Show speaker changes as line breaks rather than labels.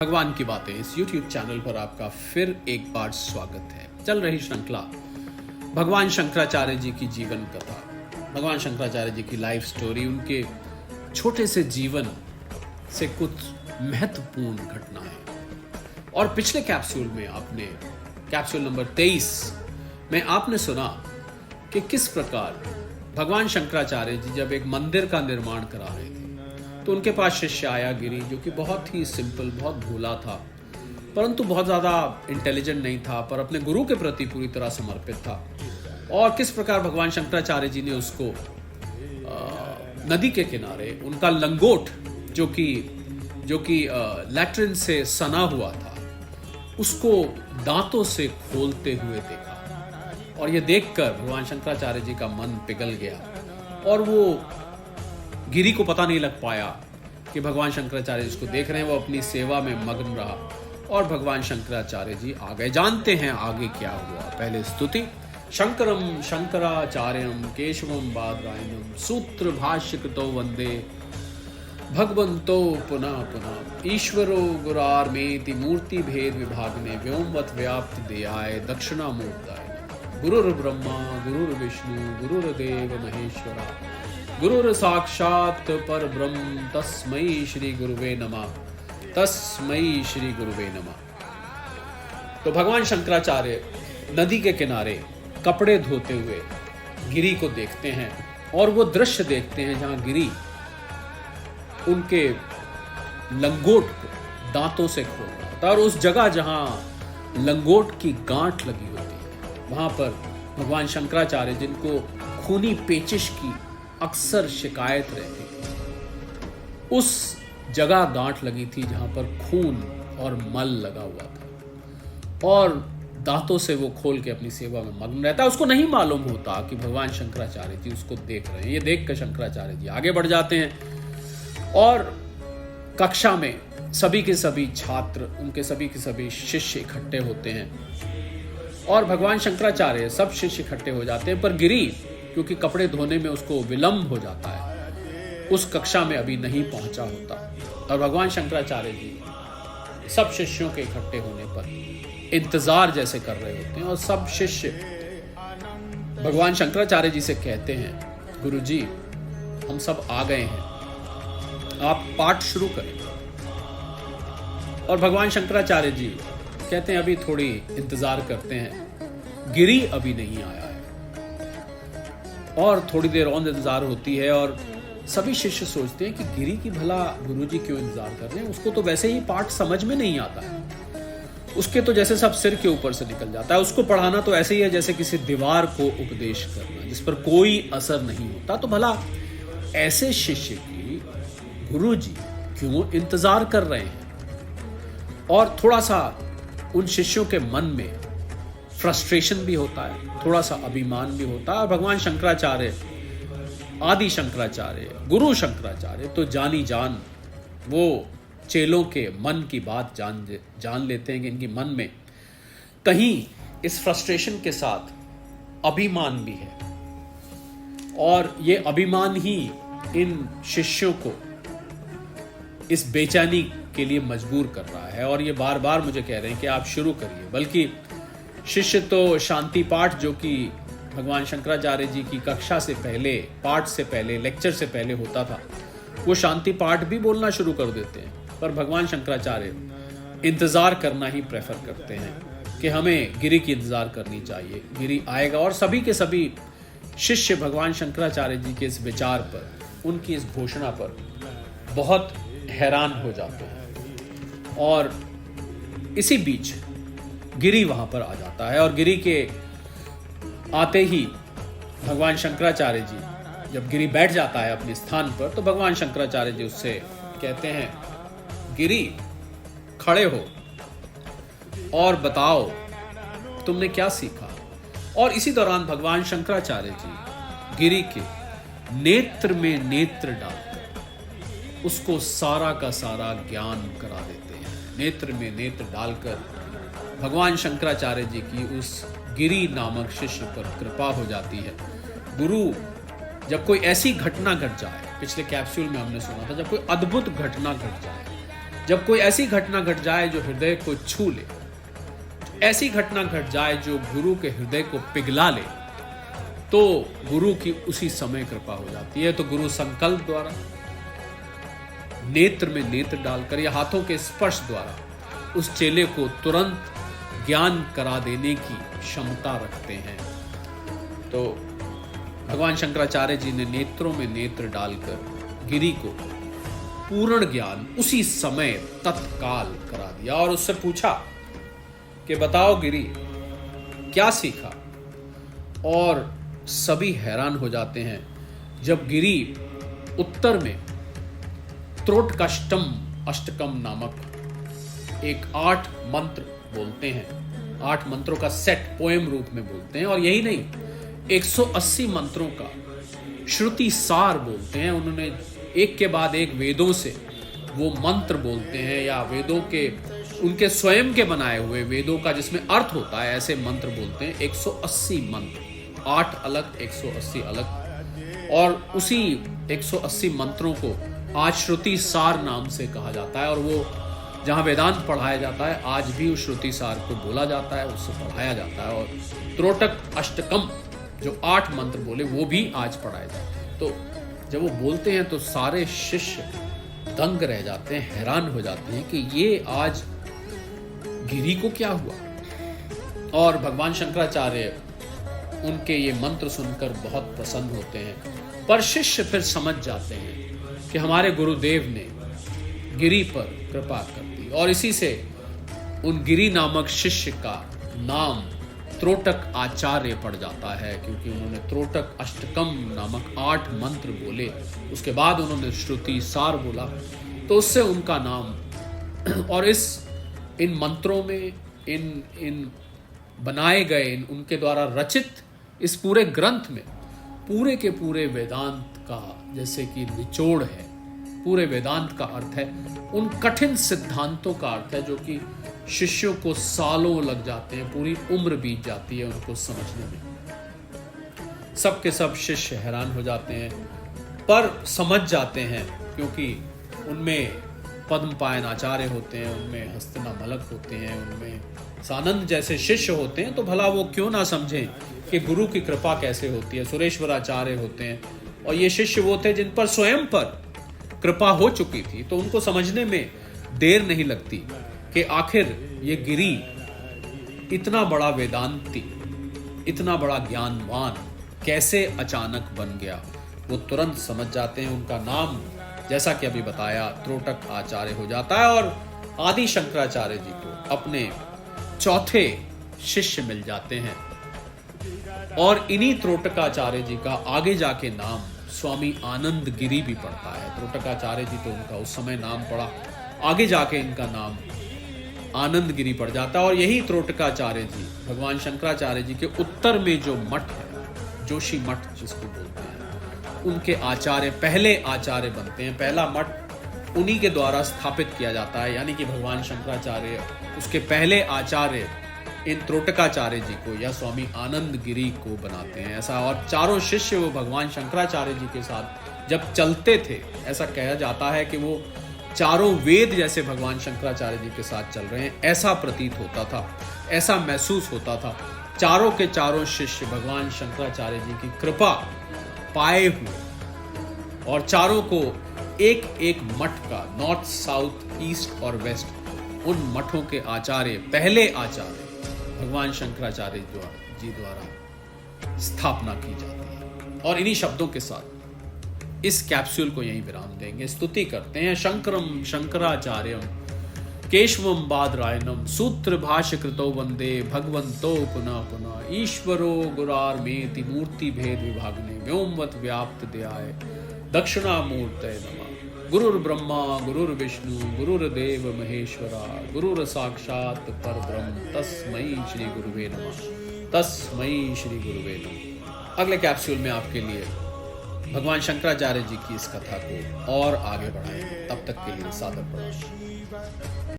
भगवान की बातें इस YouTube चैनल पर आपका फिर एक बार स्वागत है। चल रही श्रृंखला भगवान शंकराचार्य जी की जीवन कथा, भगवान शंकराचार्य जी की लाइफ स्टोरी, उनके छोटे से जीवन से कुछ महत्वपूर्ण घटनाएं। और पिछले कैप्सूल में आपने कैप्सूल नंबर 23 में आपने सुना कि किस प्रकार भगवान शंकराचार्य जी जब एक मंदिर का निर्माण करा रहे थे तो उनके पास शिष्य आया गिरी, जो कि बहुत ही सिंपल, बहुत भोला था, परंतु बहुत ज़्यादा इंटेलिजेंट नहीं था, पर अपने गुरु के प्रति पूरी तरह समर्पित था। और किस प्रकार भगवान शंकराचार्य जी ने उसको नदी के किनारे उनका लंगोट जो कि लैट्रिन से सना हुआ था, उसको दांतों से खोलते हुए देखा। और ये देखकर भगवान शंकराचार्य जी का मन पिघल गया और वो गिरी को पता नहीं लग पाया कि भगवान शंकराचार्य इसको देख रहे हैं। वो अपनी सेवा में मग्न रहा और भगवान शंकराचार्य जी आ गए। जानते हैं आगे क्या हुआ। पहले स्तुति। शंकरम शंकराचार्यम केशवम बादरायणम सूत्र भाष्य कृतो वंदे भगवंतो पुनः पुनः ईश्वरो गुरार्मेति मूर्ति भेद विभागने व्योमवत व्याप्त देयाय दक्षिणामूर्ताय गुरुर्ब्रह्मा गुरुर्विष्णु गुरुर्देव महेश्वरा गुरुर साक्षात पर ब्रह्म तस्मै श्री गुरुवे नमः, तस्मै श्री गुरुवे नमः। तो भगवान शंकराचार्य नदी के किनारे कपड़े धोते हुए गिरी को देखते हैं और वो दृश्य देखते हैं जहां गिरी उनके लंगोट को दांतों से खोल रहा होता है। और उस जगह जहां लंगोट की गांठ लगी होती है वहां पर भगवान शंकराचार्य, जिनको खूनी पेचिश की अक्सर शिकायत रहती थी, उस जगह गांठ लगी थी जहां पर खून और मल लगा हुआ था। और दांतों से वो खोल के अपनी सेवा में मग्न रहता है। उसको नहीं मालूम होता कि भगवान शंकराचार्य जी उसको देख रहे हैं। ये देख कर शंकराचार्य जी आगे बढ़ जाते हैं और कक्षा में सभी के सभी छात्र, उनके सभी के सभी शिष्य इकट्ठे होते हैं और भगवान शंकराचार्य सब शिष्य इकट्ठे हो जाते हैं। पर गिरी, क्योंकि कपड़े धोने में उसको विलंब हो जाता है, उस कक्षा में अभी नहीं पहुंचा होता। और भगवान शंकराचार्य जी सब शिष्यों के इकट्ठे होने पर इंतजार जैसे कर रहे होते हैं और सब शिष्य भगवान शंकराचार्य जी से कहते हैं, गुरुजी हम सब आ गए हैं, आप पाठ शुरू करें। और भगवान शंकराचार्य जी कहते हैं अभी थोड़ी इंतजार करते हैं, गिरी अभी नहीं आया है। और थोड़ी देर और इंतजार होती है और सभी शिष्य सोचते हैं कि गिरी की भला गुरुजी क्यों इंतजार कर रहे हैं, उसको तो वैसे ही पाठ समझ में नहीं आता है, उसके तो जैसे सब सिर के ऊपर से निकल जाता है, उसको पढ़ाना तो ऐसे ही है जैसे किसी दीवार को उपदेश करना जिस पर कोई असर नहीं होता। तो भला ऐसे शिष्य की गुरुजी क्यों इंतजार कर रहे हैं। और थोड़ा सा उन शिष्यों के मन में फ्रस्ट्रेशन भी होता है, थोड़ा सा अभिमान भी होता है। और भगवान शंकराचार्य, आदि शंकराचार्य, गुरु शंकराचार्य तो जानी जान, वो चेलों के मन की बात जान लेते हैं कि इनकी मन में कहीं इस फ्रस्ट्रेशन के साथ अभिमान भी है। और ये अभिमान ही इन शिष्यों को इस बेचैनी के लिए मजबूर कर रहा है। और ये बार बार मुझे कह रहे हैं कि आप शुरू करिए। बल्कि शिष्य तो शांति पाठ, जो कि भगवान शंकराचार्य जी की कक्षा से पहले, पाठ से पहले, लेक्चर से पहले होता था, वो शांति पाठ भी बोलना शुरू कर देते हैं। पर भगवान शंकराचार्य इंतजार करना ही प्रेफर करते हैं कि हमें गिरी की इंतजार करनी चाहिए, गिरी आएगा। और सभी के सभी शिष्य भगवान शंकराचार्य जी के इस विचार पर, उनकी इस घोषणा पर बहुत हैरान हो जाते हैं। और इसी बीच गिरी वहां पर आ जाता है। और गिरी के आते ही भगवान शंकराचार्य जी, जब गिरी बैठ जाता है अपने स्थान पर, तो भगवान शंकराचार्य जी उससे कहते हैं, गिरी खड़े हो और बताओ तुमने क्या सीखा। और इसी दौरान भगवान शंकराचार्य जी गिरी के नेत्र में नेत्र डालकर उसको सारा का सारा ज्ञान करा देते हैं। नेत्र में नेत्र डालकर भगवान शंकराचार्य जी की उस गिरी नामक शिष्य पर कृपा हो जाती है। गुरु जब कोई ऐसी घटना घट जाए, पिछले कैप्सूल में हमने सुना था, जब कोई अद्भुत घटना घट जाए जब कोई ऐसी घटना घट जाए जो हृदय को छू ले, ऐसी घटना घट जाए जो गुरु के हृदय को पिघला ले, तो गुरु की उसी समय कृपा हो जाती है। तो गुरु संकल्प द्वारा, नेत्र में नेत्र डालकर या हाथों के स्पर्श द्वारा उस चेले को तुरंत ज्ञान करा देने की क्षमता रखते हैं। तो भगवान शंकराचार्य जी ने नेत्रों में नेत्र डालकर गिरी को पूर्ण ज्ञान उसी समय तत्काल करा दिया और उससे पूछा कि बताओ गिरी, क्या सीखा? और सभी हैरान हो जाते हैं जब गिरी उत्तर में त्रोटकाष्टम अष्टकम नामक एक 8 मंत्र बोलते हैं। 8 मंत्रों का सेट पोएम रूप में बोलते हैं, और यही नहीं 180 मंत्रों का श्रुति सार बोलते हैं। उन्होंने एक के बाद एक वेदों से वो मंत्र बोलते हैं, या वेदों के उनके स्वयं के बनाए हुए वेदों का जिसमें अर्थ होता है, ऐसे मंत्र बोलते हैं। 180 मंत्र, 8 अलग 180 अलग, और उसी 180 मंत्रों को आज श्रुति सार नाम से कहा जाता है। और वो जहाँ वेदांत पढ़ाया जाता है आज भी उस श्रुति सार को बोला जाता है, उससे पढ़ाया जाता है। और त्रोटक अष्टकम जो 8 मंत्र बोले वो भी आज पढ़ाए जाते हैं। तो जब वो बोलते हैं तो सारे शिष्य दंग रह जाते हैं, हैरान हो जाते हैं कि ये आज गिरी को क्या हुआ। और भगवान शंकराचार्य उनके ये मंत्र सुनकर बहुत प्रसन्न होते हैं। पर शिष्य फिर समझ जाते हैं कि हमारे गुरुदेव ने गिरी पर कृपा कर दी, और इसी से उन गिरी नामक शिष्य का नाम त्रोटक आचार्य पड़ जाता है, क्योंकि उन्होंने त्रोटक अष्टकम नामक 8 मंत्र बोले, उसके बाद उन्होंने श्रुति सार बोला, तो उससे उनका नाम। और इन मंत्रों में इन बनाए गए उनके द्वारा रचित इस पूरे ग्रंथ में पूरे के पूरे वेदांत का जैसे कि निचोड़ है, पूरे वेदांत का अर्थ है, उन कठिन सिद्धांतों का अर्थ है जो कि शिष्यों को सालों लग जाते हैं, पूरी उम्र बीत जाती है उनको समझने में। सब के सब शिष्य हैरान हो जाते हैं, पर समझ जाते हैं, क्योंकि उनमें पद्मपायन आचार्य होते हैं, उनमें हस्तिनामलक होते हैं, उनमें सानंद जैसे शिष्य होते हैं, तो भला वो क्यों ना समझें कि गुरु की कृपा कैसे होती है। सुरेश्वराचार्य होते हैं, और ये शिष्य वो थे जिन पर स्वयं पर कृपा हो चुकी थी, तो उनको समझने में देर नहीं लगती कि आखिर ये गिरी इतना बड़ा वेदांती, इतना बड़ा ज्ञानवान कैसे अचानक बन गया। वो तुरंत समझ जाते हैं। उनका नाम जैसा कि अभी बताया त्रोटक आचार्य हो जाता है, और आदि शंकराचार्य जी को अपने चौथे शिष्य मिल जाते हैं। और इन्हीं त्रोटकाचार्य जी का आगे जाके नाम स्वामी आनंद गिरी भी पड़ता है। त्रोटकाचार्य जी तो उनका उस समय नाम पड़ा, आगे जाके इनका नाम आनंद गिरी पड़ जाता है। और यही त्रोटकाचार्य जी भगवान शंकराचार्य जी के उत्तर में जो मठ है, जोशी मठ जिसको बोलते हैं, उनके आचार्य, पहले आचार्य बनते हैं। पहला मठ उन्हीं के द्वारा स्थापित किया जाता है, यानी कि भगवान शंकराचार्य उसके पहले आचार्य इन त्रोटकाचार्य जी को या स्वामी आनंद गिरी को बनाते हैं ऐसा। और चारों शिष्य वो भगवान शंकराचार्य जी के साथ जब चलते थे, ऐसा कहा जाता है कि वो चारों वेद जैसे भगवान शंकराचार्य जी के साथ चल रहे हैं, ऐसा प्रतीत होता था, ऐसा महसूस होता था। चारों के चारों शिष्य भगवान शंकराचार्य जी की कृपा पाए हुए, और चारों को एक एक मठ का, नॉर्थ, साउथ, ईस्ट और वेस्ट, उन मठों के आचार्य, पहले आचार्य भगवान शंकराचार्य जी द्वारा स्थापना की जाती है। और इन्हीं शब्दों के साथ इस कैप्सूल को यहीं विराम देंगे। स्तुति करते हैं शंकरम शंकराचार्यम केशवम बादरायणम सूत्र भाष्य कृतो वंदे भगवंतो पुनः पुनः ईश्वरो गुरार्मेति मूर्ति भेद विभागने व्योमवत व्याप्त देहाय दक्षिणामूर्तये नमः। गुरुर्ब्रह्मा गुरुर्विष्णु गुरुर्देव महेश्वरा गुरुर साक्षात परब्रह्म तस्मै श्री गुरुवे नमः। तस्मै श्री गुरुवे नमः। अगले कैप्सूल में आपके लिए भगवान शंकराचार्य जी की इस कथा को और आगे बढ़ाएंगे। तब तक के लिए सादर प्रणाम।